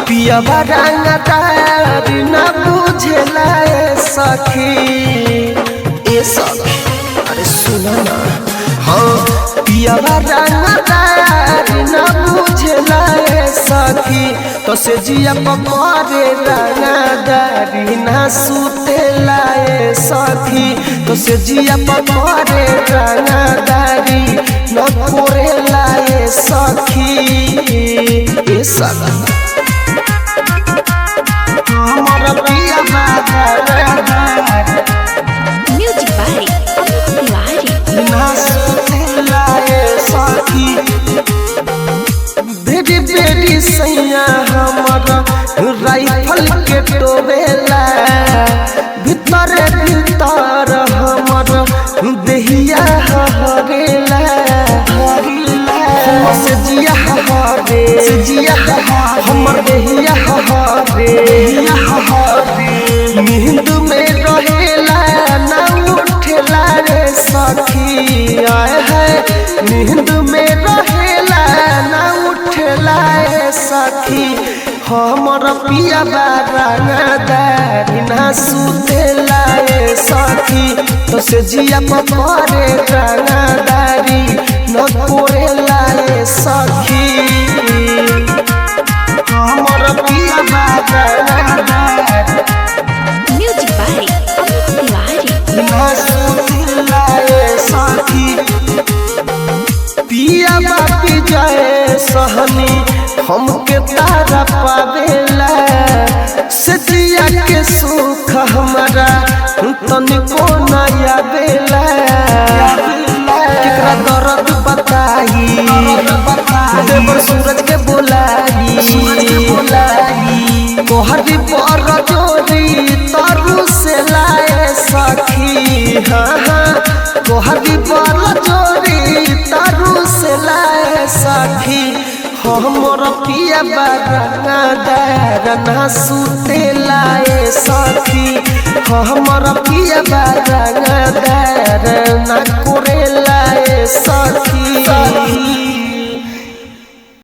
पियवा रंगदार न बुझला सखी ए सखी अरे सुना ना हाँ पियवा रंगदार न बुझला सखी तो से जिया पकड़े रंगदारी न सुतेला सखी तो से जिया पकड़े रंगदारी न कोरेला सखी ए सखी म्यूजिक बाय तिवारी बेरी बेरी सैया हमारा राइफल के टोवेला भीतर भीतर हमारा देहिया हरेला से जिया हरे से जिया हमर देहिया हरे नींद में रहेला ना उठेला रे सखी आए है नींद में रहेला ना उठेला रे सखी हमर पिया रंगदार ना सुतेला रे सखी तो से जिया पकड़े रंगदारी न कोरेला रे सखी हमर पिया रंगदार म्यूजिक बाय तिवारी पिया बापी जाए सहनी हमके तारा पावेला सजिया के सुख हमारा तनिको नया बेला केकरा दर्द बताई देवर सूरज के बोलाई तोहरी पर जोरी तरु से लाए सखी हाँ हाँ तोहरी पर जोरी तरु से लाए सखी हमर पिया रंगदार ना सुतेला सखी हमर पिया रंगदार ना कोरेला सखी।